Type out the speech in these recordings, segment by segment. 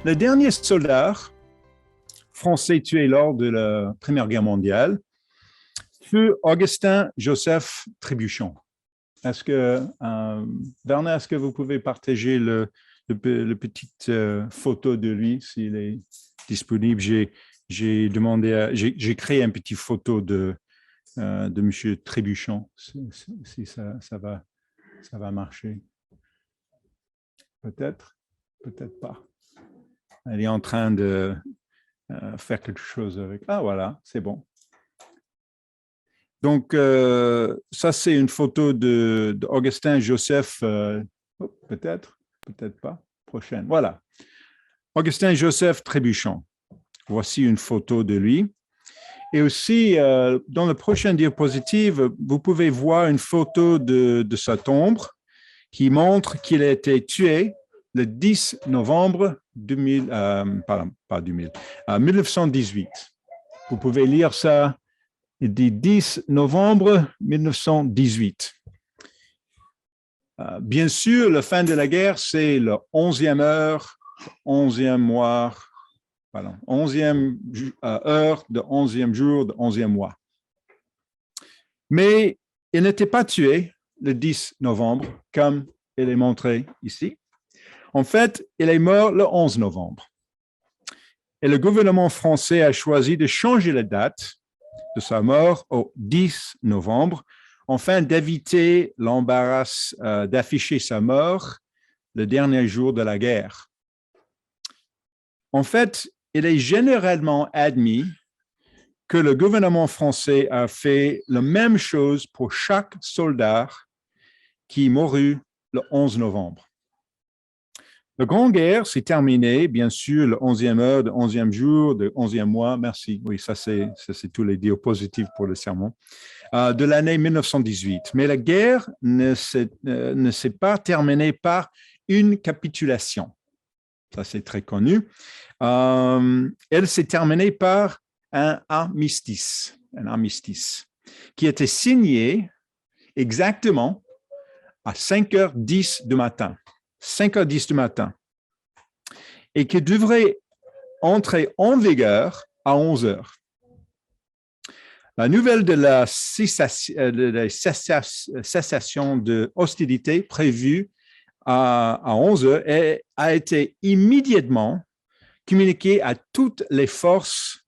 Le dernier soldat français tué lors de la Première Guerre mondiale fut Augustin Joseph Trébuchon. Est-ce que, Bernard, est-ce que vous pouvez partager le petite photo de lui s'il est disponible? J'ai créé une petite photo de M. Trébuchon, si ça va marcher. Peut-être, peut-être pas. Elle est en train de faire quelque chose avec. Ah, voilà, c'est bon. Donc, ça, c'est une photo d'Augustin Joseph, peut-être, peut-être pas, prochaine. Voilà, Augustin Joseph Trébuchon. Voici une photo de lui. Et aussi, dans la prochaine diapositive, vous pouvez voir une photo de sa tombe qui montre qu'il a été tué le 10 novembre 1918. Vous pouvez lire ça. Il dit 10 novembre 1918. Bien sûr, la fin de la guerre, c'est le 11e heure, 11e mois, pardon, 11e heure de 11e jour de 11e mois. Mais il n'était pas tué le 10 novembre, comme il est montré ici. En fait, il est mort le 11 novembre. Et le gouvernement français a choisi de changer la date de sa mort au 10 novembre, afin d'éviter l'embarras d'afficher sa mort le dernier jour de la guerre. En fait, il est généralement admis que le gouvernement français a fait la même chose pour chaque soldat qui mourut le 11 novembre. La Grande Guerre s'est terminée, bien sûr, le 11e heure, le 11e jour, le 11e mois. Merci. Oui, ça c'est tous les diapositives pour le sermon. De l'année 1918. Mais la guerre ne s'est pas terminée par une capitulation. Ça, c'est très connu. Elle s'est terminée par un armistice qui était signé exactement à 5h10 du matin. 5h10 du matin. Et qui devrait entrer en vigueur à 11h. La nouvelle de la cessation de hostilité prévue à 11h a été immédiatement communiquée à toutes les forces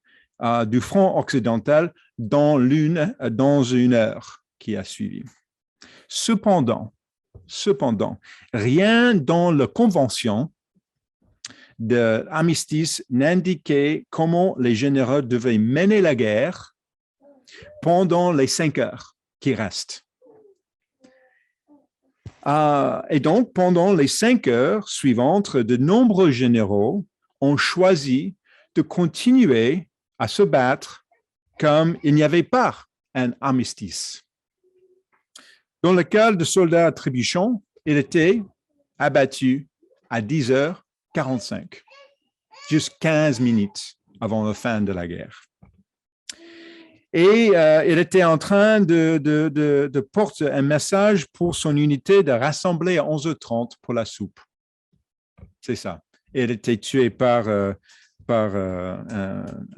du front occidental dans une heure qui a suivi. Cependant, rien dans la convention de l'armistice n'indiquait comment les généraux devaient mener la guerre pendant les 5 heures qui restent. Et donc, pendant les 5 heures suivantes, de nombreux généraux ont choisi de continuer à se battre comme il n'y avait pas un armistice. Dans le cas du soldat Trébuchon, il était abattu à 10h45, juste 15 minutes avant la fin de la guerre. Et il était en train de porter un message pour son unité de rassembler à 11h30 pour la soupe. C'est ça. Il était tué par un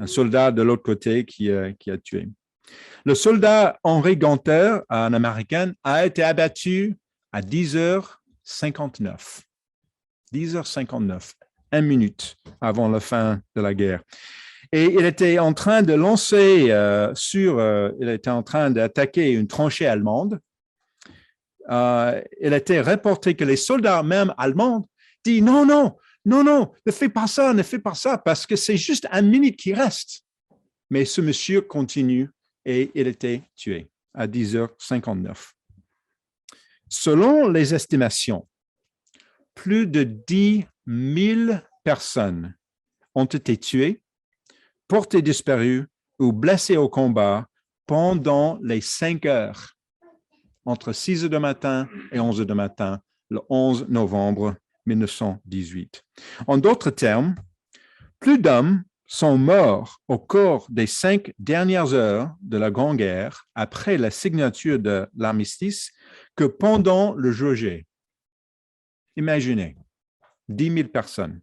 soldat de l'autre côté qui a tué. Le soldat Henri Ganter, un Américain, a été abattu à 10h59. 10h59, 1 minute avant la fin de la guerre. Et il était en train de lancer il était en train d'attaquer une tranchée allemande. Il était reporté que les soldats même allemands disent non, ne fais pas ça, parce que c'est juste 1 minute qui reste. Mais ce monsieur continue et il était tué à 10h59. Selon les estimations, plus de 10 000 personnes ont été tuées, portés disparus ou blessés au combat pendant les 5 heures, entre 6 heures du matin et 11 heures du matin, le 11 novembre 1918. En d'autres termes, plus d'hommes sont morts au cours des 5 dernières heures de la Grande Guerre après la signature de l'armistice que pendant le jour J. Imaginez, 10 000 personnes.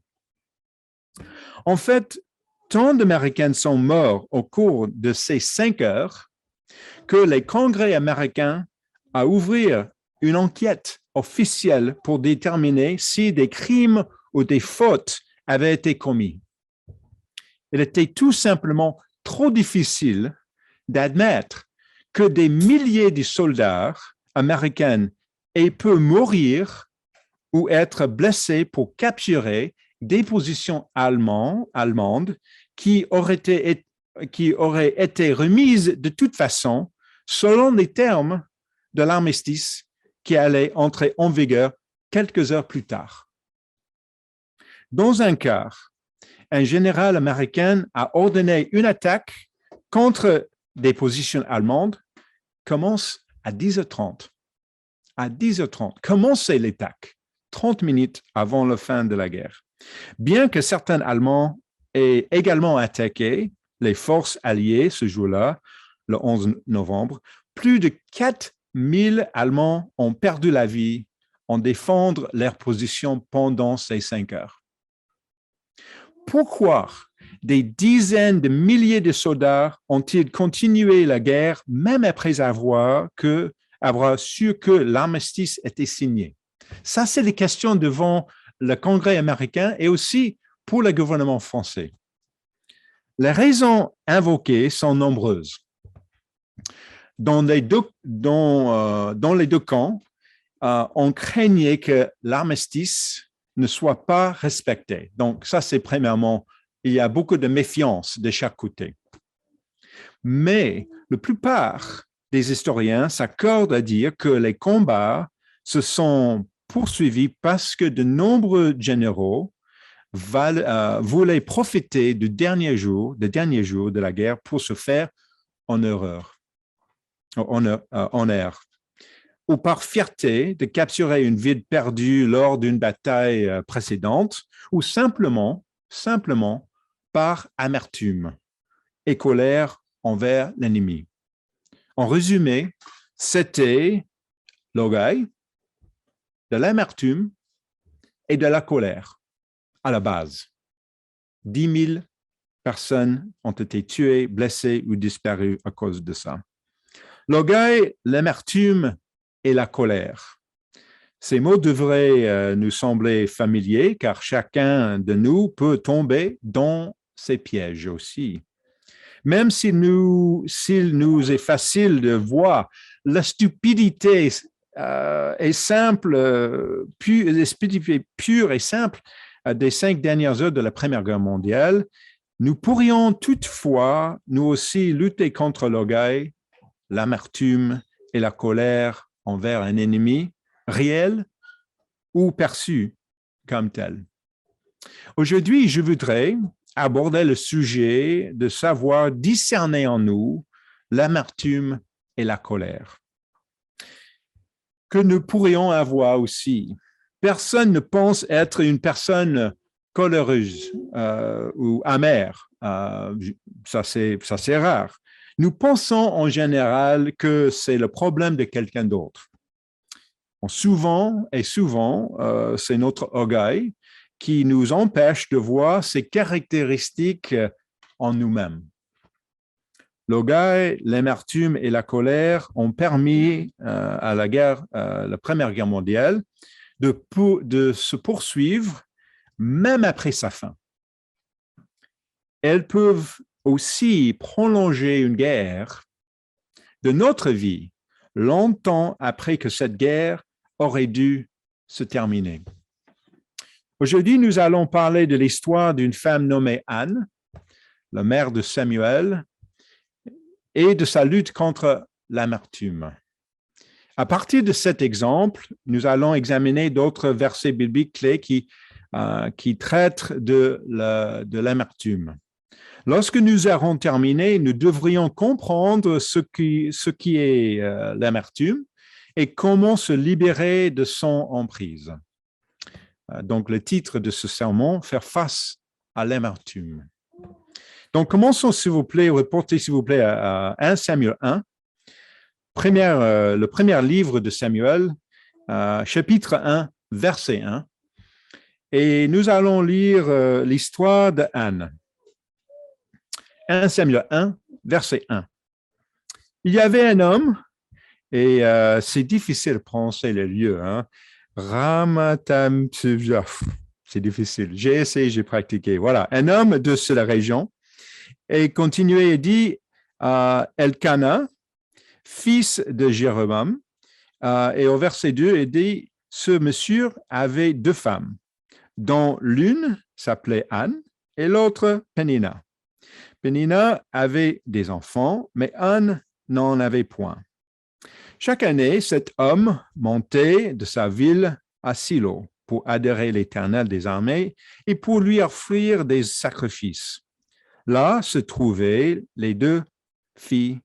En fait, tant d'Américains sont morts au cours de ces 5 heures que les congrès américains a ouvert une enquête officielle pour déterminer si des crimes ou des fautes avaient été commis. Il était tout simplement trop difficile d'admettre que des milliers de soldats américains aient pu mourir ou être blessés pour capturer des positions allemandes qui auraient été remises de toute façon selon les termes de l'armistice qui allait entrer en vigueur quelques heures plus tard. Dans un cas, un général américain a ordonné une attaque contre des positions allemandes, commence à 10h30. À 10h30, commencez l'attaque, 30 minutes avant la fin de la guerre. Bien que certains Allemands aient également attaqué les forces alliées ce jour-là, le 11 novembre, plus de 4000 Allemands ont perdu la vie en défendant leur position pendant ces 5 heures. Pourquoi des dizaines de milliers de soldats ont-ils continué la guerre même après avoir su que l'armistice était signé? Ça, c'est les questions devant le Congrès américain et aussi pour le gouvernement français. Les raisons invoquées sont nombreuses. Dans les deux camps, on craignait que l'armistice ne soit pas respecté. Donc, ça, c'est premièrement, il y a beaucoup de méfiance de chaque côté. Mais la plupart des historiens s'accordent à dire que les combats se sont poursuivis parce que de nombreux généraux voulaient profiter des derniers jours de la guerre pour se faire honneur, ou par fierté de capturer une ville perdue lors d'une bataille précédente, ou simplement par amertume et colère envers l'ennemi. En résumé, c'était l'orgueil, de l'amertume et de la colère à la base. 10 000 personnes ont été tuées, blessées ou disparues à cause de ça. L'orgueil, l'amertume et la colère. Ces mots devraient nous sembler familiers car chacun de nous peut tomber dans ces pièges aussi. Même s'il nous est facile de voir la stupidité est simple, pure et simple des 5 dernières heures de la Première Guerre mondiale, nous pourrions toutefois, nous aussi, lutter contre l'orgueil, l'amertume et la colère envers un ennemi réel ou perçu comme tel. Aujourd'hui, je voudrais aborder le sujet de savoir discerner en nous l'amertume et la colère que nous pourrions avoir aussi. Personne ne pense être une personne coléreuse ou amère. Ça, c'est rare. Nous pensons en général que c'est le problème de quelqu'un d'autre. Souvent, c'est notre orgueil qui nous empêche de voir ces caractéristiques en nous-mêmes. L'orgueil, l'amertume et la colère ont permis à la Première Guerre mondiale de se poursuivre même après sa fin. Elles peuvent aussi prolonger une guerre de notre vie longtemps après que cette guerre aurait dû se terminer. Aujourd'hui, nous allons parler de l'histoire d'une femme nommée Anne, la mère de Samuel, et de sa lutte contre l'amertume. À partir de cet exemple, nous allons examiner d'autres versets bibliques clés qui traitent de l'amertume. Lorsque nous aurons terminé, nous devrions comprendre ce qui est l'amertume et comment se libérer de son emprise. Donc, le titre de ce sermon, faire face à l'amertume. Donc, commençons, s'il vous plaît, reportez, s'il vous plaît, à 1 Samuel 1, le premier livre de Samuel, chapitre 1, verset 1. Et nous allons lire l'histoire de Anne. 1 Samuel 1, verset 1. Il y avait un homme, et c'est difficile de prononcer le lieu, hein? Ramatam, c'est difficile. J'ai essayé, j'ai pratiqué. Voilà, un homme de cette région. Et continuez et dit Elkana, fils de Jéroboam. Et au verset 2, il dit ce monsieur avait deux femmes, dont l'une s'appelait Anne et l'autre Pénina. Pénina avait des enfants, mais Anne n'en avait point. Chaque année, cet homme montait de sa ville à Silo pour adorer l'Éternel des armées et pour lui offrir des sacrifices. Là se trouvaient les deux fils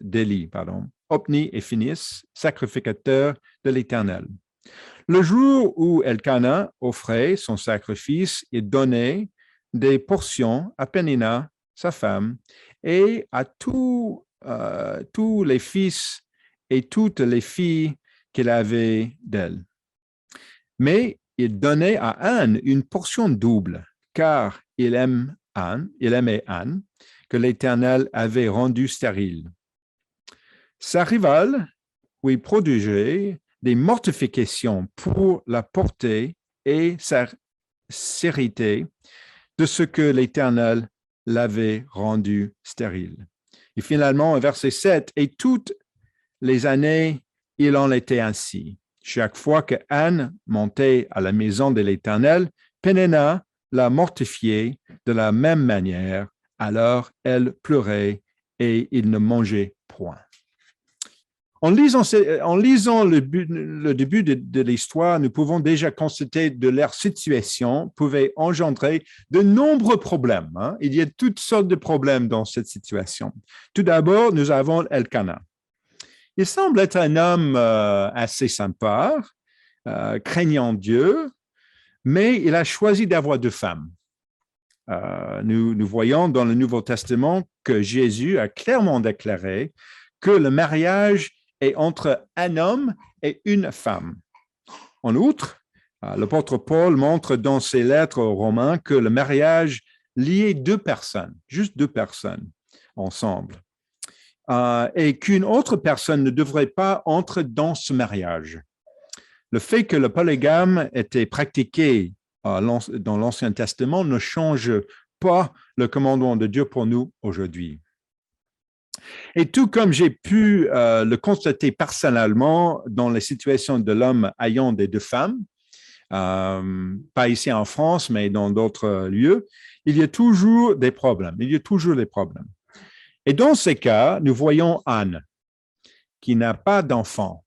d'Élie, Hopni et Phinis, sacrificateurs de l'Éternel. Le jour où Elkana offrait son sacrifice, il donnait des portions à Pénina, sa femme, et à tous les fils et toutes les filles qu'il avait d'elle. Mais il donnait à Anne une portion double, car il aimait Anne, que l'Éternel avait rendue stérile. Sa rivale lui prodigeait des mortifications pour la portée et sa sérité de ce que l'Éternel l'avait rendu stérile. Et finalement, verset 7, et toutes les années, il en était ainsi. Chaque fois que Anne montait à la maison de l'Éternel, Pénina la mortifiait de la même manière. Alors elle pleurait et il ne mangeait point. En lisant le début de l'histoire, nous pouvons déjà constater que leur situation pouvait engendrer de nombreux problèmes. Hein? Il y a toutes sortes de problèmes dans cette situation. Tout d'abord, nous avons Elkana. Il semble être un homme assez sympa, craignant Dieu, mais il a choisi d'avoir deux femmes. Nous voyons dans le Nouveau Testament que Jésus a clairement déclaré que le mariage est entre un homme et une femme. En outre, l'apôtre Paul montre dans ses lettres aux Romains que le mariage liait deux personnes, juste deux personnes ensemble, et qu'une autre personne ne devrait pas entrer dans ce mariage. Le fait que le polygame était pratiqué dans l'Ancien Testament ne change pas le commandement de Dieu pour nous aujourd'hui. Et tout comme j'ai pu le constater personnellement dans les situations de l'homme ayant des deux femmes, pas ici en France, mais dans d'autres lieux, il y a toujours des problèmes. Et dans ces cas, nous voyons Anne, qui n'a pas d'enfant,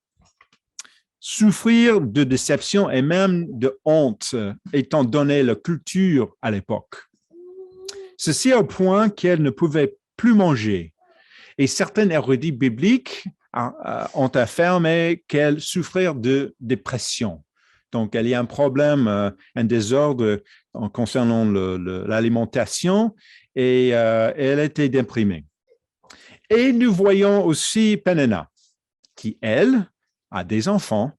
souffrir de déception et même de honte, étant donné la culture à l'époque. Ceci au point qu'elle ne pouvait plus manger. Et certains érudits bibliques ont affirmé qu'elle souffrait de dépression. Donc, il y a un problème, un désordre concernant l'alimentation et elle était déprimée. Et nous voyons aussi Pénina, qui, elle, a des enfants,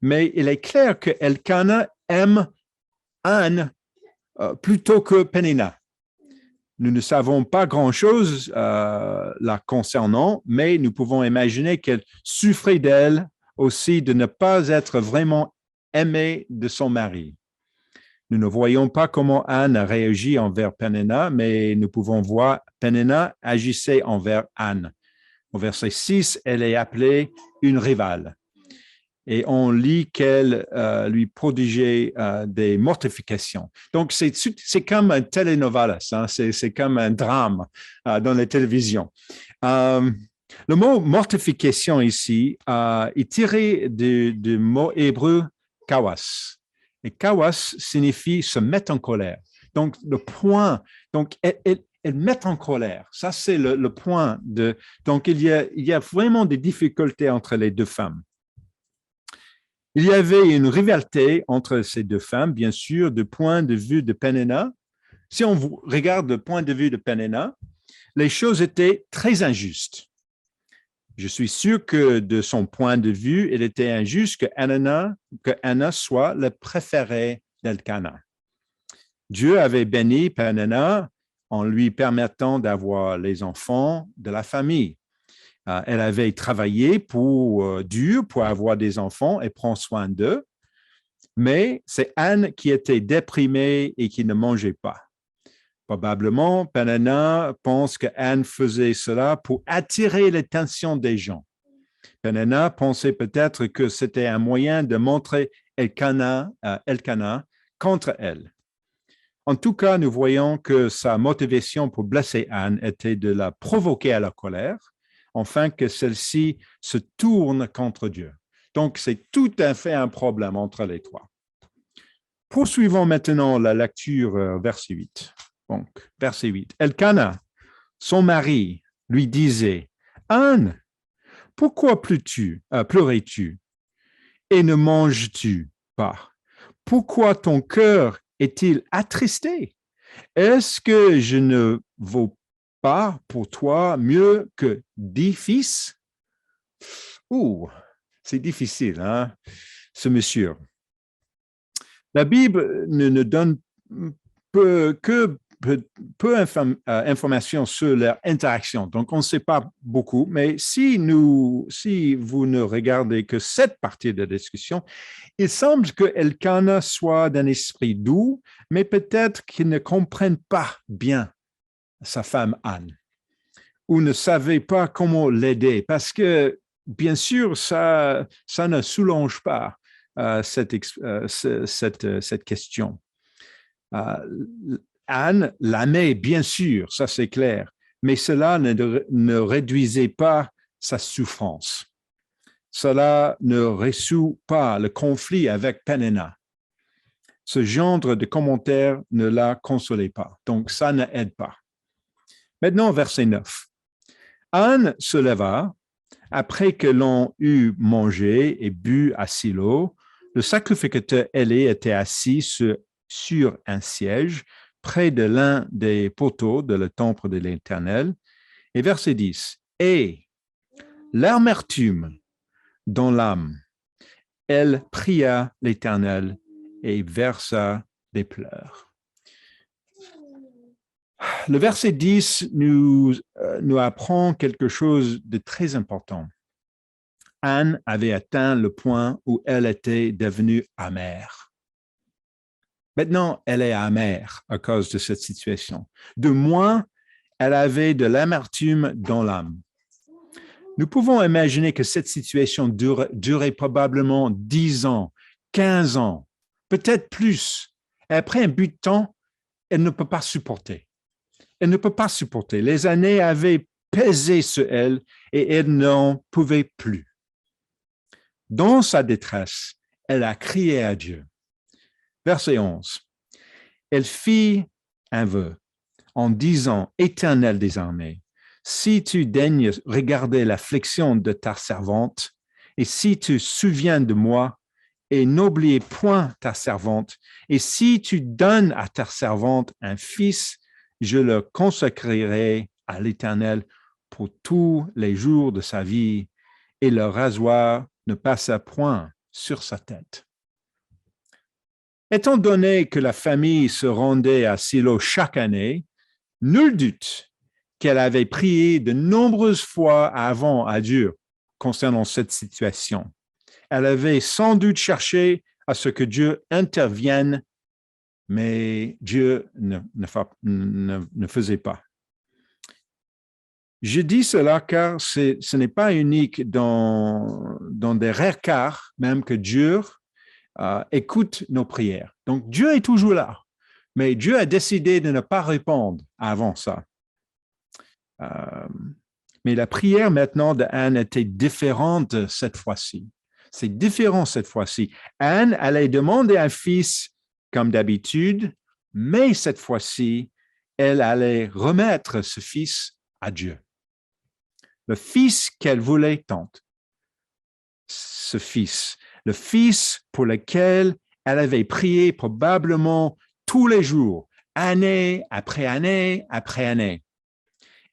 mais il est clair que Elkana aime Anne plutôt que Pénina. Nous ne savons pas grand-chose la concernant, mais nous pouvons imaginer qu'elle souffrait d'elle aussi de ne pas être vraiment aimée de son mari. Nous ne voyons pas comment Anne réagit envers Pénina, mais nous pouvons voir Pénina agissait envers Anne. Au verset 6, elle est appelée une rivale. Et on lit qu'elle lui prodigeait des mortifications. Donc, c'est comme un telenovelas, hein? C'est comme un drame dans la télévision. Le mot mortification ici est tiré du mot hébreu kawas. Et kawas signifie se mettre en colère. Donc, le point, donc elle met en colère. Ça, c'est le point de. Donc, il y a vraiment des difficultés entre les deux femmes. Il y avait une rivalité entre ces deux femmes, bien sûr, du point de vue de Pénina. Si on regarde le point de vue de Pénina, les choses étaient très injustes. Je suis sûr que de son point de vue, il était injuste que Anna soit le préféré d'Elkanah. Dieu avait béni Peninnah en lui permettant d'avoir les enfants de la famille. Elle avait travaillé dur pour avoir des enfants et prendre soin d'eux, mais c'est Anne qui était déprimée et qui ne mangeait pas. Probablement, Peninnah pense que Anne faisait cela pour attirer l'attention des gens. Peninnah pensait peut-être que c'était un moyen de montrer Elkanah contre elle. En tout cas, nous voyons que sa motivation pour blesser Anne était de la provoquer à la colère, afin que celle-ci se tourne contre Dieu. Donc, c'est tout à fait un problème entre les trois. Poursuivons maintenant la lecture, verset 8. Donc, verset 8. Elkanah, son mari, lui disait, « Anne, pourquoi pleurais-tu et ne manges-tu pas? Pourquoi ton cœur est-il attristé? Est-ce que je ne vaux pas pour toi mieux que 10 fils? » C'est difficile, hein, ce monsieur. La Bible ne donne peu d'informations sur leur interaction. Donc, on ne sait pas beaucoup, mais si vous ne regardez que cette partie de la discussion, il semble que Elkanah soit d'un esprit doux, mais peut-être qu'il ne comprenne pas bien sa femme Anne, ou ne savait pas comment l'aider, parce que, bien sûr, ça ne soulage pas cette question. Anne l'aimait, bien sûr, ça c'est clair, mais cela ne réduisait pas sa souffrance. Cela ne résout pas le conflit avec Peninnah. Ce genre de commentaire ne la consolait pas, donc ça n'aide pas. Maintenant, verset 9. Anne se leva, après que l'on eut mangé et bu à Silo. Le sacrificateur Élé était assis sur un siège près de l'un des poteaux de le temple de l'Éternel. Et verset 10. Et l'amertume dans l'âme, elle pria l'Éternel et versa des pleurs. Le verset 10 nous apprend quelque chose de très important. Anne avait atteint le point où elle était devenue amère. Maintenant, elle est amère à cause de cette situation. De moins, elle avait de l'amertume dans l'âme. Nous pouvons imaginer que cette situation durait probablement 10 ans, 15 ans, peut-être plus. Et après un bout de temps, elle ne peut pas supporter. Elle ne peut pas supporter. Les années avaient pesé sur elle et elle n'en pouvait plus. Dans sa détresse, elle a crié à Dieu. Verset 11. Elle fit un vœu en disant, Éternel des armées, si tu daignes regarder l'affliction de ta servante, et si tu souviens de moi, et n'oubliez point ta servante, et si tu donnes à ta servante un fils, je le consacrerai à l'Éternel pour tous les jours de sa vie, et le rasoir ne passa point sur sa tête. Étant donné que la famille se rendait à Silo chaque année, nul doute qu'elle avait prié de nombreuses fois avant à Dieu concernant cette situation. Elle avait sans doute cherché à ce que Dieu intervienne, mais Dieu ne faisait pas. Je dis cela car ce n'est pas unique dans des rares cas, même que Dieu écoute nos prières. Donc, Dieu est toujours là, mais Dieu a décidé de ne pas répondre avant ça. Mais la prière maintenant de Anne était différente cette fois-ci. C'est différent cette fois-ci. Anne allait demander un fils comme d'habitude, mais cette fois-ci, elle allait remettre ce fils à Dieu. Le fils qu'elle voulait tant, ce fils, le fils pour lequel elle avait prié probablement tous les jours, année après année après année.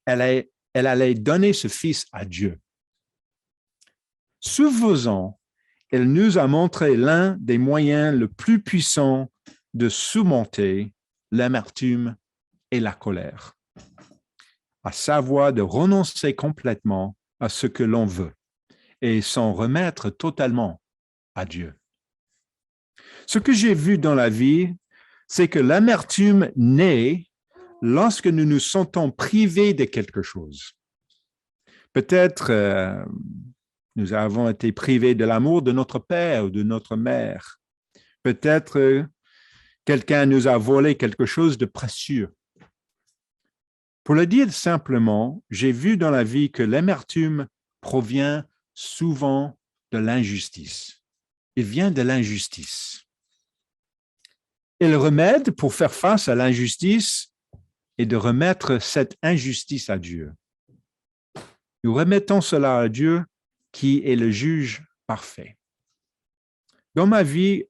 Elle allait donner ce fils à Dieu. Ce faisant, elle nous a montré l'un des moyens le plus puissants de surmonter l'amertume et la colère, à savoir de renoncer complètement à ce que l'on veut et s'en remettre totalement à Dieu. Ce que j'ai vu dans la vie, c'est que l'amertume naît lorsque nous nous sentons privés de quelque chose. Peut-être nous avons été privés de l'amour de notre père ou de notre mère. Peut-être quelqu'un nous a volé quelque chose de précieux. Pour le dire simplement, j'ai vu dans la vie que l'amertume provient souvent de l'injustice. Il vient de l'injustice. Et le remède pour faire face à l'injustice est de remettre cette injustice à Dieu. Nous remettons cela à Dieu qui est le juge parfait. Dans ma vie,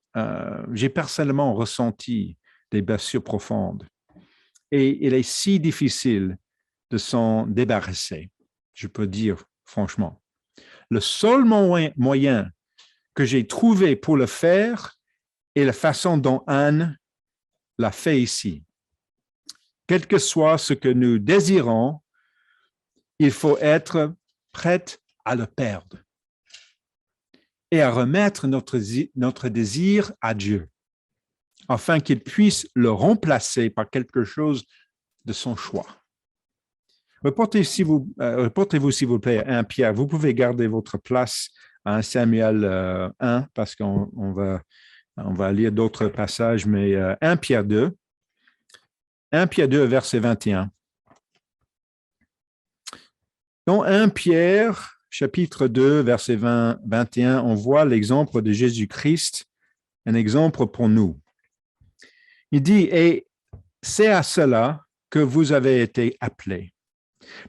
j'ai personnellement ressenti des blessures profondes et il est si difficile de s'en débarrasser, je peux dire franchement. Le seul moyen que j'ai trouvé pour le faire est la façon dont Anne l'a fait ici. Quel que soit ce que nous désirons, il faut être prête à le perdre et à remettre notre désir à Dieu, afin qu'il puisse le remplacer par quelque chose de son choix. Reportez-vous, s'il vous plaît, à 1 Pierre. Vous pouvez garder votre place à 1 Samuel 1, parce qu'on va lire d'autres passages, mais 1 Pierre 2. 1 Pierre 2, verset 21. Dans 1 Pierre, chapitre 2, verset 21, on voit l'exemple de Jésus-Christ, un exemple pour nous. Il dit, et c'est à cela que vous avez été appelés.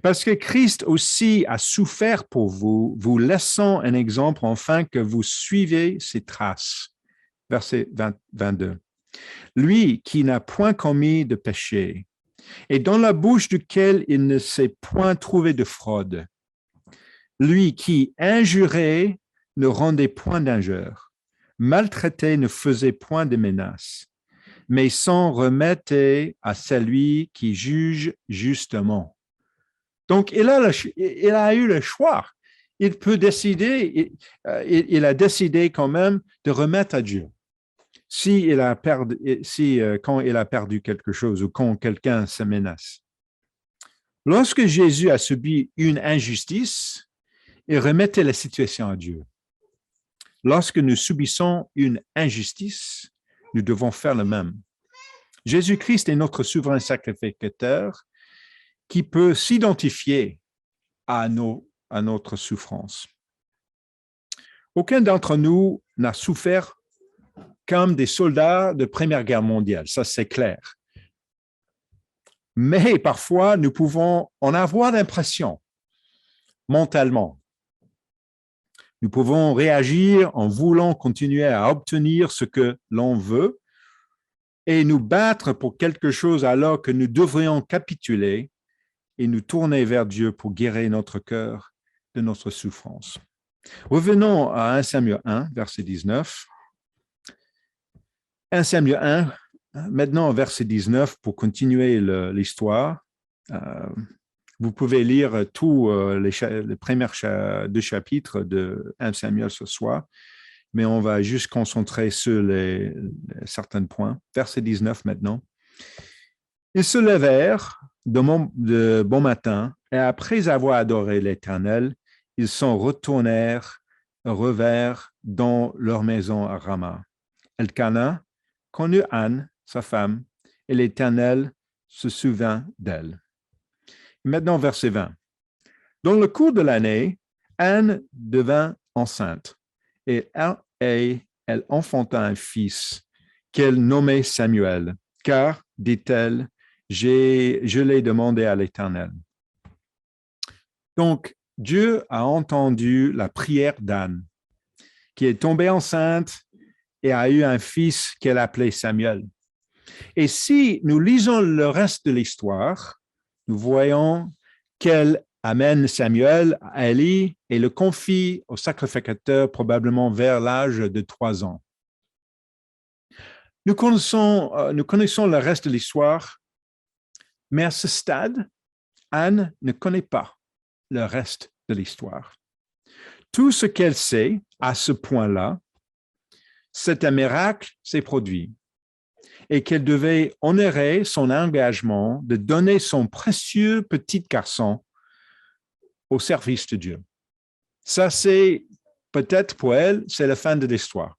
Parce que Christ aussi a souffert pour vous, vous laissant un exemple afin que vous suivez ses traces. Verset 22. Lui qui n'a point commis de péché, et dans la bouche duquel il ne s'est point trouvé de fraude. Lui qui injurait ne rendait point d'injure, maltraitait ne faisait point de menaces, mais s'en remettait à celui qui juge justement. Donc, il a eu le choix. Il peut décider, il a décidé quand même de remettre à Dieu. Quand il a perdu quelque chose ou quand quelqu'un se menace. Lorsque Jésus a subi une injustice, il remettait la situation à Dieu. Lorsque nous subissons une injustice, nous devons faire le même. Jésus-Christ est notre souverain sacrificateur qui peut s'identifier à notre souffrance. Aucun d'entre nous n'a souffert comme des soldats de Première Guerre mondiale, ça c'est clair. Mais parfois, nous pouvons en avoir l'impression mentalement. Nous pouvons réagir en voulant continuer à obtenir ce que l'on veut et nous battre pour quelque chose alors que nous devrions capituler et nous tourner vers Dieu pour guérir notre cœur de notre souffrance. Revenons à 1 Samuel 1, verset 19. 1 Samuel 1, maintenant verset 19, pour continuer l'histoire. Vous pouvez lire tous les premiers 2 chapitres de 1 Samuel ce soir, mais on va juste concentrer sur certains points. Verset 19 maintenant. Ils se levèrent de bon matin, et après avoir adoré l'Éternel, ils s'en revinrent dans leur maison à Rama. Elkana connut Anne, sa femme, et l'Éternel se souvint d'elle. Maintenant, verset 20. Dans le cours de l'année, Anne devint enceinte, et elle enfanta un fils qu'elle nommait Samuel, car, dit-elle, je l'ai demandé à l'Éternel. Donc, Dieu a entendu la prière d'Anne, qui est tombée enceinte et a eu un fils qu'elle appelait Samuel. Et si nous lisons le reste de l'histoire, nous voyons qu'elle amène Samuel à Élie et le confie au sacrificateur probablement vers l'âge de 3 ans. Nous connaissons le reste de l'histoire, mais à ce stade, Anne ne connaît pas le reste de l'histoire. Tout ce qu'elle sait à ce point-là, c'est un miracle s'est produit et qu'elle devait honorer son engagement de donner son précieux petit garçon au service de Dieu. Ça, c'est peut-être pour elle, c'est la fin de l'histoire.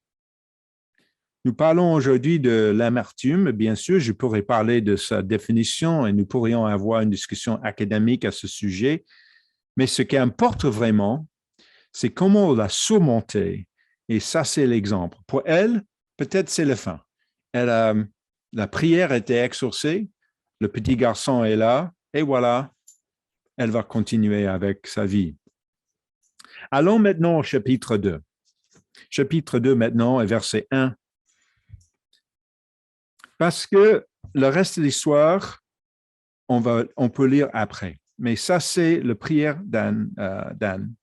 Nous parlons aujourd'hui de l'amertume. Bien sûr, je pourrais parler de sa définition et nous pourrions avoir une discussion académique à ce sujet. Mais ce qui importe vraiment, c'est comment on l'a surmonté. Et ça, c'est l'exemple. Pour elle, peut-être c'est la fin. La prière a été exaucée, le petit garçon est là, et voilà, elle va continuer avec sa vie. Allons maintenant au chapitre 2. Chapitre 2 maintenant, et verset 1. Parce que le reste de l'histoire, on peut lire après. Mais ça, c'est la prière d'Anne.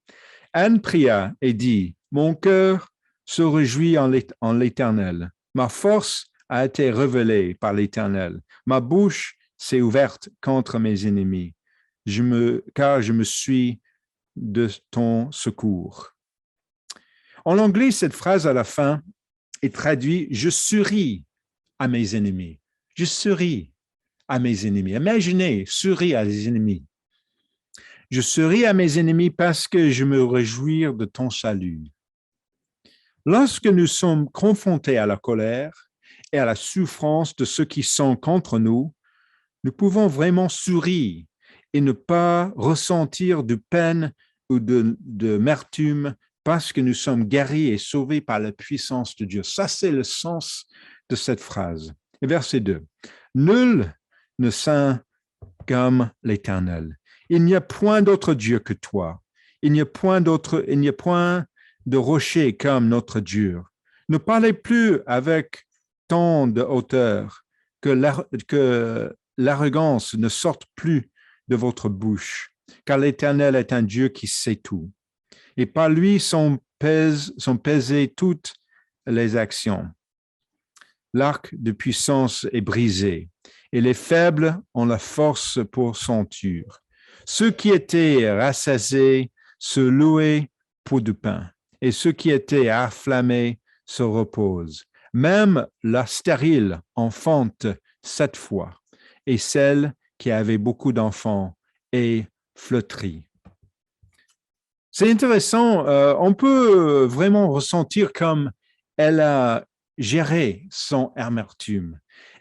Anne pria et dit, « Mon cœur se réjouit en l'Éternel. Ma force a été révélée par l'Éternel. Ma bouche s'est ouverte contre mes ennemis, car je me suis de ton secours. » En anglais, cette phrase à la fin est traduite « Je souris à mes ennemis. » Je souris à mes ennemis. Imaginez, souris à mes ennemis. Je souris à mes ennemis parce que je me réjouis de ton salut. Lorsque nous sommes confrontés à la colère et à la souffrance de ceux qui sont contre nous, nous pouvons vraiment sourire et ne pas ressentir de peine ou d'amertume parce que nous sommes guéris et sauvés par la puissance de Dieu. Ça, c'est le sens de cette phrase. Et verset 2. Nul ne saint comme l'Éternel. Il n'y a point d'autre Dieu que toi. Il n'y a point de rocher comme notre Dieu. Ne parlez plus avec tant de hauteur que l'arrogance ne sorte plus de votre bouche, car l'Éternel est un Dieu qui sait tout. Et par lui sont pesées toutes les actions. L'arc de puissance est brisé, et les faibles ont la force pour ceinture. Ceux qui étaient rassasiés se louaient pour du pain, et ceux qui étaient affamés se reposent. Même la stérile enfante 7 fois, et celle qui avait beaucoup d'enfants est flétrie. C'est intéressant, on peut vraiment ressentir comme elle a géré son amertume.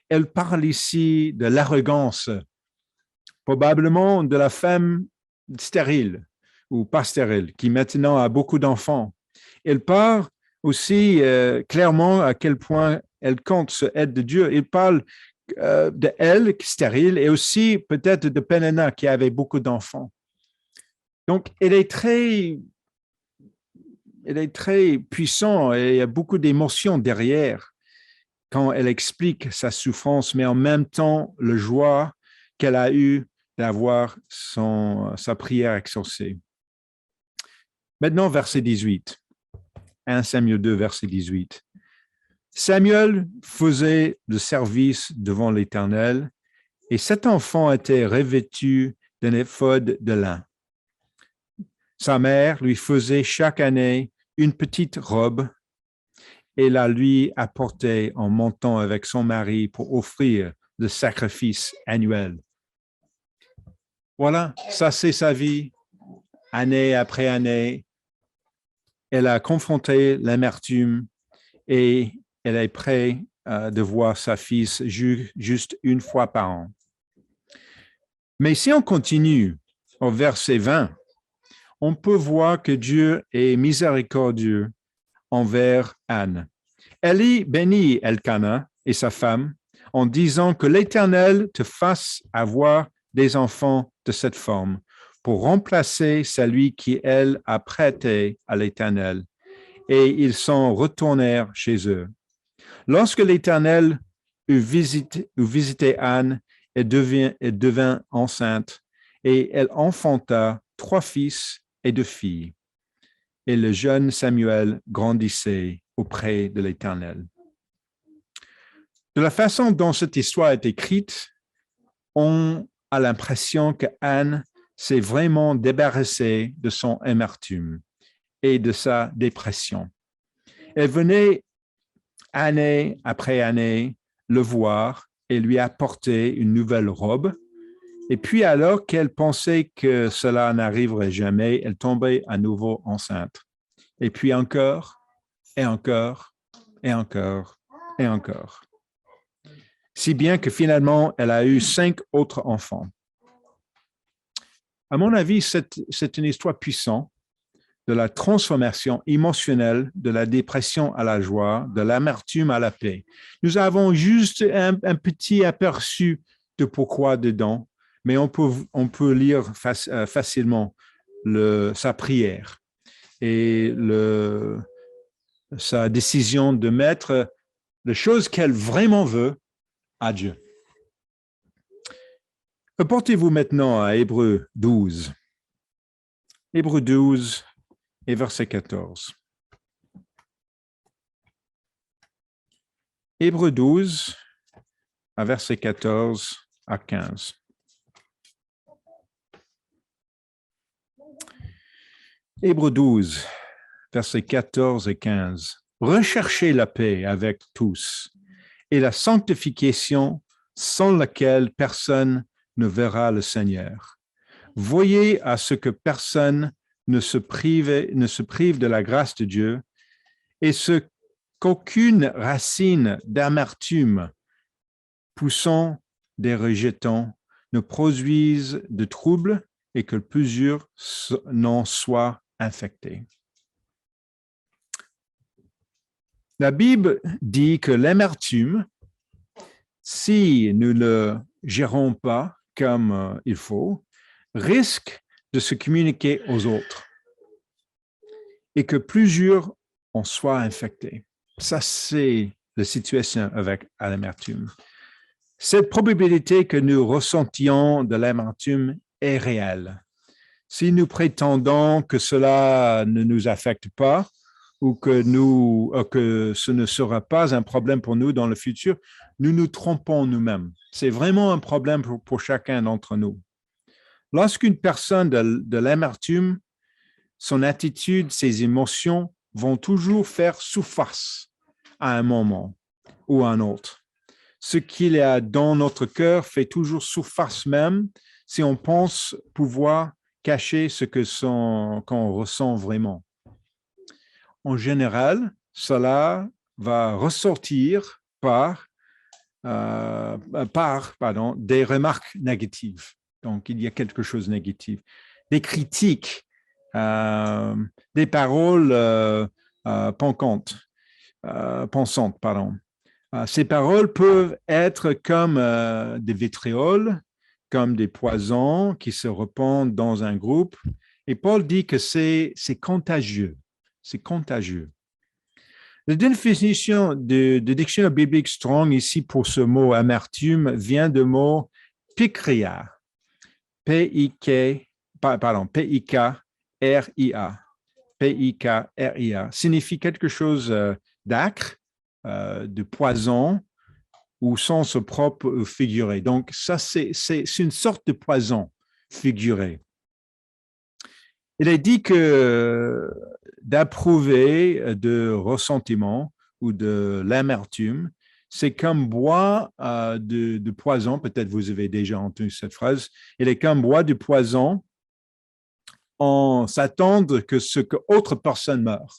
Elle parle ici de l'arrogance, probablement de la femme stérile ou pas stérile, qui maintenant a beaucoup d'enfants. Elle parle aussi clairement à quel point elle compte sur l'aide de Dieu. Il parle de elle, stérile, et aussi peut-être de Pénéna, qui avait beaucoup d'enfants. Donc, elle est très puissante et il y a beaucoup d'émotions derrière quand elle explique sa souffrance, mais en même temps, la joie qu'elle a eue d'avoir sa prière exaucée. Maintenant, verset 18. 1 Samuel 2, verset 18. Samuel faisait le service devant l'Éternel et cet enfant était revêtu d'un éphod de lin. Sa mère lui faisait chaque année une petite robe et la lui apportait en montant avec son mari pour offrir le sacrifice annuel. Voilà, ça c'est sa vie, année après année. Elle a confronté l'amertume et elle est prête de voir sa fille juste une fois par an. Mais si on continue au verset 20, on peut voir que Dieu est miséricordieux envers Anne. Élie bénit Elkana et sa femme en disant que l'Éternel te fasse avoir des enfants de cette forme pour remplacer celui qui, elle, a prêté à l'Éternel. Et ils s'en retournèrent chez eux. Lorsque l'Éternel eut visité Anne, elle devint enceinte et elle enfanta 3 fils et 2 filles. Et le jeune Samuel grandissait auprès de l'Éternel. De la façon dont cette histoire est écrite, on a l'impression que Anne s'est vraiment débarrassée de son amertume et de sa dépression. Elle venait année après année le voir et lui apporter une nouvelle robe. Et puis alors qu'elle pensait que cela n'arriverait jamais, elle tombait à nouveau enceinte. Et puis encore, et encore, et encore, et encore. Si bien que finalement, elle a eu 5 autres enfants. À mon avis, c'est une histoire puissante de la transformation émotionnelle, de la dépression à la joie, de l'amertume à la paix. Nous avons juste un petit aperçu de pourquoi dedans, mais on peut lire facilement sa prière et sa décision de mettre les choses qu'elle vraiment veut à Dieu. Reportez-vous maintenant à Hébreux 12. Hébreux 12 et verset 14. Hébreux 12, à verset 14 à 15. Hébreux 12, versets 14 et 15. Recherchez la paix avec tous et la sanctification sans laquelle personne ne verra le Seigneur. Voyez à ce que personne ne se prive de la grâce de Dieu et qu'aucune racine d'amertume poussant des rejetons ne produise de troubles et que plusieurs n'en soient infectés. La Bible dit que l'amertume, si nous ne le gérons pas comme il faut, risque de se communiquer aux autres et que plusieurs en soient infectés. Ça, c'est la situation avec l'amertume. Cette probabilité que nous ressentions de l'amertume est réelle. Si nous prétendons que cela ne nous affecte pas ou que ce ne sera pas un problème pour nous dans le futur, nous nous trompons nous-mêmes. C'est vraiment un problème pour chacun d'entre nous. Lorsqu'une personne de l'amertume, son attitude, ses émotions vont toujours faire surface à un moment ou à un autre. Ce qu'il y a dans notre cœur fait toujours surface même si on pense pouvoir cacher ce qu'on ressent vraiment. En général, cela va ressortir par des remarques négatives. Donc, il y a quelque chose de négatif. Des critiques, des paroles pensantes. Ces paroles peuvent être comme des vitrioles, comme des poisons qui se répandent dans un groupe. Et Paul dit que c'est contagieux. C'est contagieux. La définition de dictionnaire biblique Strong ici pour ce mot amertume vient du mot pikria. P-I-K-R-I-A. P-I-K-R-I-A. Signifie quelque chose d'acre, de poison ou sens propre figuré. Donc, ça, c'est une sorte de poison figuré. Il est dit que d'approuver de ressentiment ou de l'amertume, c'est comme boire de poison. Peut-être vous avez déjà entendu cette phrase. Il est comme boire du poison en s'attendre que autre personne meure.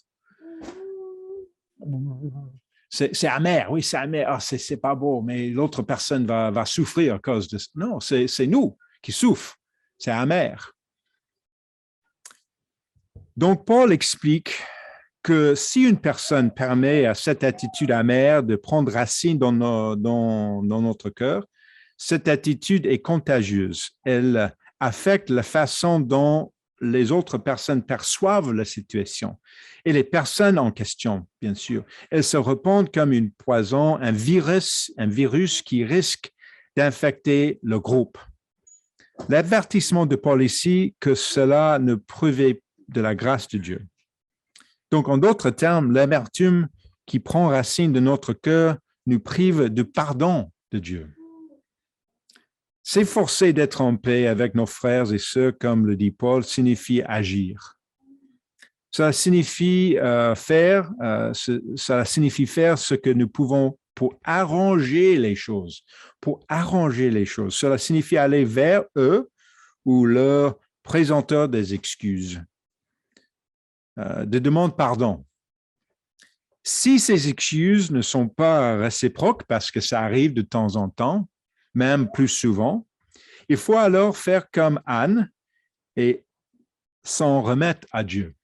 C'est amer, oui, c'est amer. Ah, c'est pas beau, mais l'autre personne va souffrir à cause de ça. Non, c'est nous qui souffrons. C'est amer. Donc, Paul explique que si une personne permet à cette attitude amère de prendre racine dans notre cœur, cette attitude est contagieuse. Elle affecte la façon dont les autres personnes perçoivent la situation. Et les personnes en question, bien sûr, elles se répandent comme un poison, un virus qui risque d'infecter le groupe. L'avertissement de Paul ici que cela ne prouvait de la grâce de Dieu. Donc, en d'autres termes, l'amertume qui prend racine de notre cœur nous prive du pardon de Dieu. S'efforcer d'être en paix avec nos frères et sœurs, comme le dit Paul, signifie agir. Ça signifie faire ce que nous pouvons pour arranger les choses. Pour arranger les choses. Cela signifie aller vers eux ou leur présenteur des excuses, de demander pardon. Si ces excuses ne sont pas réciproques, parce que ça arrive de temps en temps, même plus souvent, il faut alors faire comme Anne et s'en remettre à Dieu.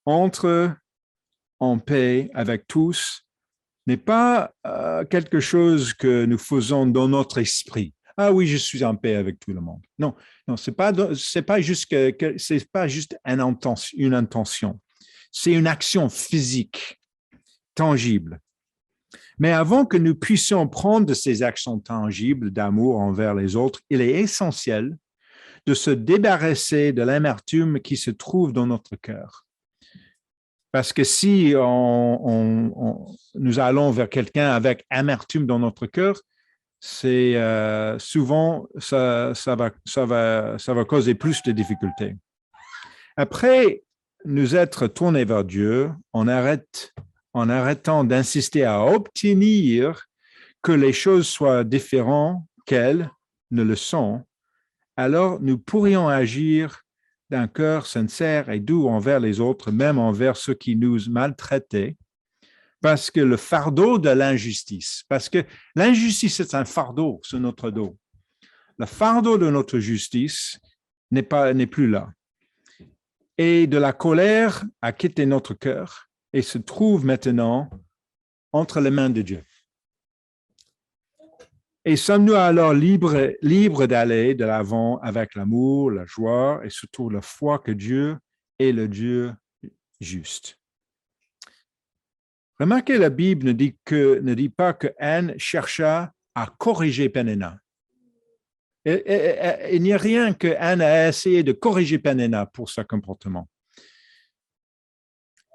Entre en paix avec tous n'est pas quelque chose que nous faisons dans notre esprit. Ah oui, je suis en paix avec tout le monde. Non, c'est pas juste une intention. C'est une action physique, tangible. Mais avant que nous puissions prendre ces actions tangibles d'amour envers les autres, il est essentiel de se débarrasser de l'amertume qui se trouve dans notre cœur. Parce que si nous allons vers quelqu'un avec amertume dans notre cœur, c'est souvent ça va causer plus de difficultés. Après nous être tournés vers Dieu, en arrêtant d'insister à obtenir que les choses soient différentes qu'elles ne le sont, alors nous pourrions agir d'un cœur sincère et doux envers les autres, même envers ceux qui nous maltraitaient, parce que le fardeau de l'injustice, parce que l'injustice est un fardeau sur notre dos. Le fardeau de notre justice n'est plus là. Et de la colère a quitté notre cœur et se trouve maintenant entre les mains de Dieu. Et sommes-nous alors libres d'aller de l'avant avec l'amour, la joie et surtout la foi que Dieu est le Dieu juste. Remarquez, la Bible ne dit pas que Anne chercha à corriger Pénéna. Il n'y a rien que Anne a essayé de corriger Pénéna pour son comportement.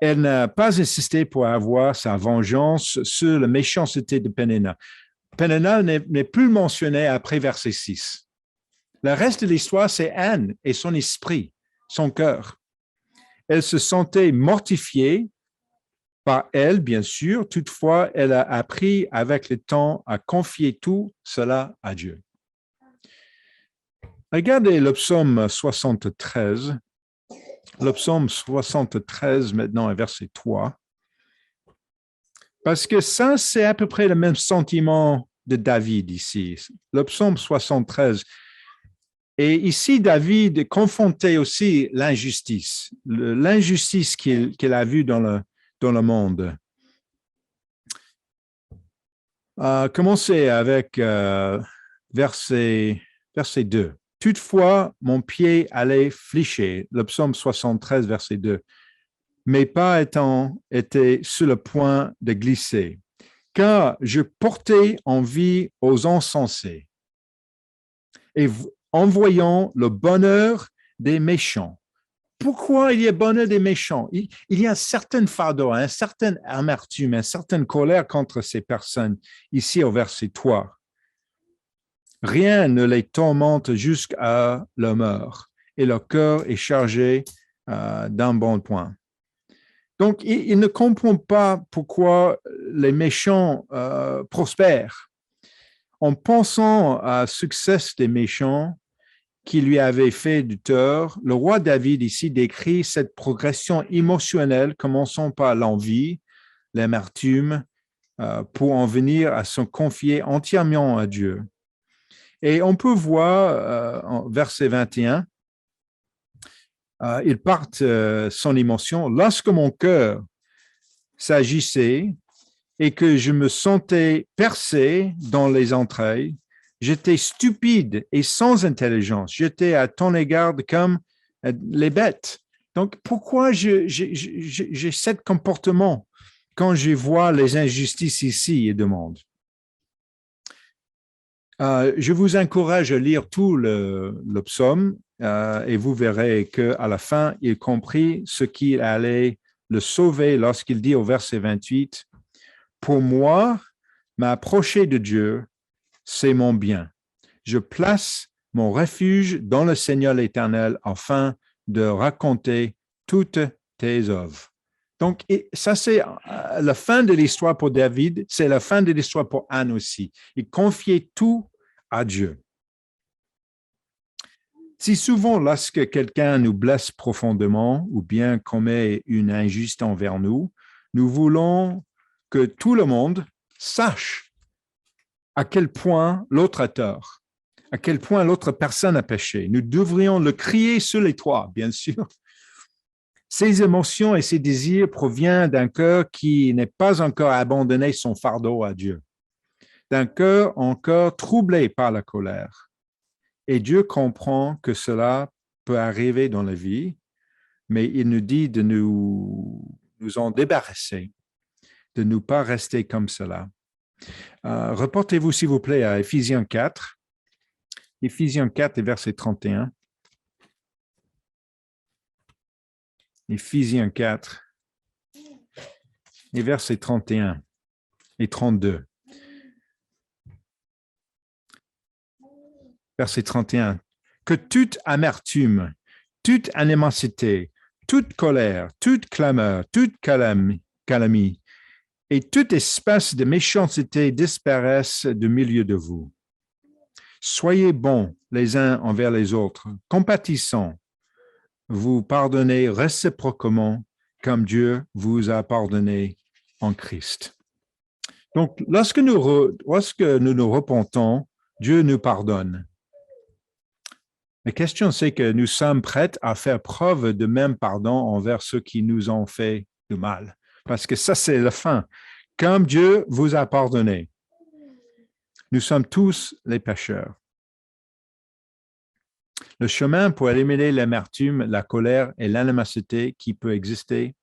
Elle n'a pas insisté pour avoir sa vengeance sur la méchanceté de Pénéna. Pénéna n'est plus mentionné après verset 6. Le reste de l'histoire, c'est Anne et son esprit, son cœur. Elle se sentait mortifiée par elle, bien sûr. Toutefois, elle a appris avec le temps à confier tout cela à Dieu. Regardez le psaume 73. Le psaume 73, maintenant, verset 3. Parce que ça, c'est à peu près le même sentiment de David ici. Le psaume 73. Et ici, David confrontait aussi l'injustice qu'il a vue dans le monde. Commencez avec verset 2. Toutefois, mon pied allait fléchir, le psaume 73, verset 2. Mes pas étaient sur le point de glisser, car je portais envie aux insensés. Et en voyant le bonheur des méchants. Pourquoi il y a bonheur des méchants? Il y a un certain fardeau, une certaine amertume, une certaine colère contre ces personnes, ici au verset 3. Rien ne les tourmente jusqu'à leur mort, et leur cœur est chargé d'un bon point. Donc, il ne comprend pas pourquoi les méchants prospèrent. En pensant au succès des méchants qui lui avaient fait du tort, le roi David ici décrit cette progression émotionnelle commençant par l'envie, l'amertume, pour en venir à se confier entièrement à Dieu. Et on peut voir en verset 21, il part son émotion. Lorsque mon cœur s'agissait et que je me sentais percé dans les entrailles, j'étais stupide et sans intelligence. J'étais à ton égard comme les bêtes. Donc, pourquoi j'ai ce comportement quand je vois les injustices ici et demande? Je vous encourage à lire tout le psaume et vous verrez qu'à la fin, il comprit ce qui allait le sauver lorsqu'il dit au verset 28, « Pour moi, m'approcher de Dieu, c'est mon bien. Je place mon refuge dans le Seigneur l'Éternel afin de raconter toutes tes œuvres. » Donc, ça, c'est la fin de l'histoire pour David, c'est la fin de l'histoire pour Anne aussi. Il confiait tout à Dieu. Si souvent, lorsque quelqu'un nous blesse profondément ou bien commet une injustice envers nous, nous voulons que tout le monde sache à quel point l'autre a tort, à quel point l'autre personne a péché. Nous devrions le crier sur les toits, bien sûr. Ces émotions et ces désirs proviennent d'un cœur qui n'est pas encore abandonné son fardeau à Dieu, d'un cœur encore troublé par la colère. Et Dieu comprend que cela peut arriver dans la vie, mais il nous dit de nous en débarrasser, de ne pas rester comme cela. Reportez-vous, s'il vous plaît, à Éphésiens 4. Éphésiens 4 et verset 31. Éphésiens 4 et versets 31 et 32. Verset 31. Que toute amertume, toute animosité, toute colère, toute clameur, toute calomnie et toute espèce de méchanceté disparaissent du milieu de vous. Soyez bons les uns envers les autres, compatissants, vous pardonnez réciproquement comme Dieu vous a pardonné en Christ. Donc, lorsque nous nous repentons, Dieu nous pardonne. La question, c'est que nous sommes prêts à faire preuve de même pardon envers ceux qui nous ont fait du mal. Parce que ça, c'est la fin. Comme Dieu vous a pardonné, nous sommes tous les pécheurs. Le chemin pour éliminer l'amertume, la colère et l'animosité qui peut exister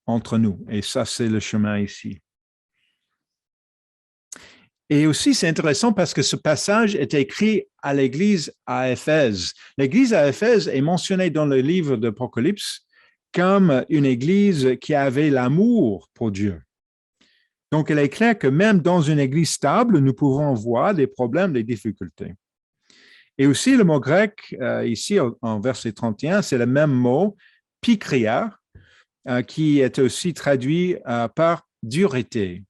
entre nous. Et ça, c'est le chemin ici. Et aussi, c'est intéressant parce que ce passage est écrit à l'église à Éphèse. L'église à Éphèse est mentionnée dans le livre d'Apocalypse comme une église qui avait l'amour pour Dieu. Donc, il est clair que même dans une église stable, nous pouvons voir des problèmes, des difficultés. Et aussi, le mot grec, ici, en verset 31, c'est le même mot, pikria, qui est aussi traduit par dureté,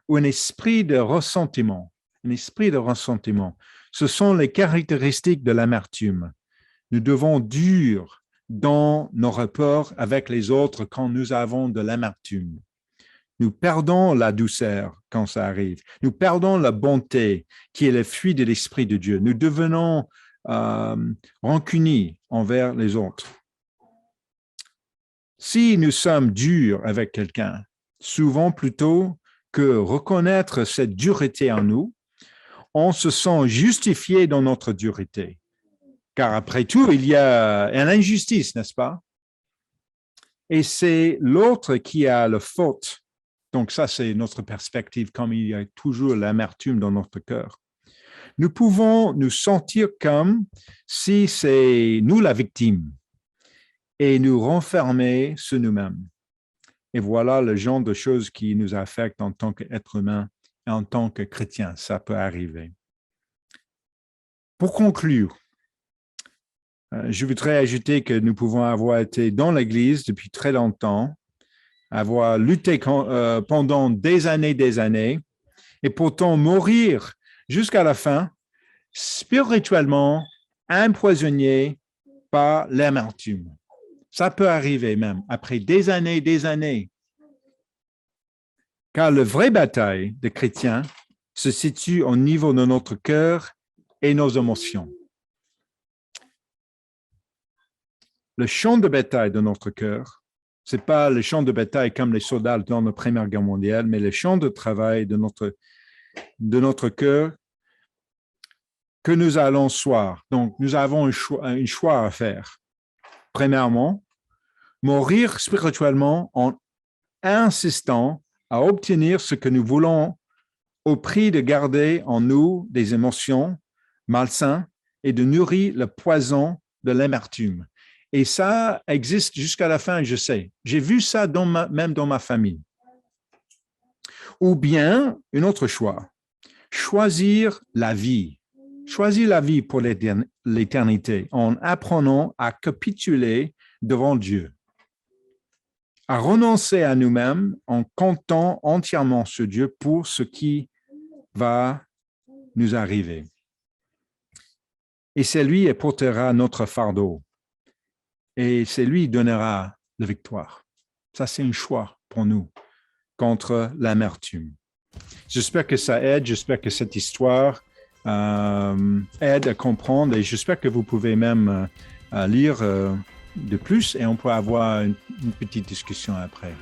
ou un esprit de ressentiment. Un esprit de ressentiment. Ce sont les caractéristiques de l'amertume. Nous devons dur dans nos rapports avec les autres quand nous avons de l'amertume. Nous perdons la douceur quand ça arrive. Nous perdons la bonté qui est le fruit de l'Esprit de Dieu. Nous devenons rancuniers envers les autres. Si nous sommes durs avec quelqu'un, souvent plutôt que reconnaître cette dureté en nous, on se sent justifié dans notre dureté. Car après tout, il y a une injustice, n'est-ce pas? Et c'est l'autre qui a la faute. Donc ça, c'est notre perspective, comme il y a toujours l'amertume dans notre cœur. Nous pouvons nous sentir comme si c'est nous la victime et nous renfermer sur nous-mêmes. Et voilà le genre de choses qui nous affectent en tant qu'être humain et en tant que chrétien. Ça peut arriver. Pour conclure, je voudrais ajouter que nous pouvons avoir été dans l'Église depuis très longtemps, avoir lutté pendant des années, et pourtant mourir jusqu'à la fin, spirituellement empoisonné par l'amertume. Ça peut arriver même après des années. Car la vraie bataille des chrétiens se situe au niveau de notre cœur et nos émotions. Le champ de bataille de notre cœur, ce n'est pas le champ de bataille comme les soldats dans la Première Guerre mondiale, mais le champ de travail de notre cœur que nous allons soir. Donc, nous avons un choix à faire. Premièrement, mourir spirituellement en insistant à obtenir ce que nous voulons au prix de garder en nous des émotions malsaines et de nourrir le poison de l'amertume. Et ça existe jusqu'à la fin, je sais. J'ai vu ça même dans ma famille. Ou bien, un autre choix, choisir la vie. Choisir la vie pour l'éternité en apprenant à capituler devant Dieu, à renoncer à nous-mêmes en comptant entièrement sur Dieu pour ce qui va nous arriver. Et c'est lui qui portera notre fardeau. Et c'est lui qui donnera la victoire. Ça, c'est un choix pour nous contre l'amertume. J'espère que ça aide. J'espère que cette histoire aide à comprendre. Et j'espère que vous pouvez même lire de plus et on peut avoir une petite discussion après.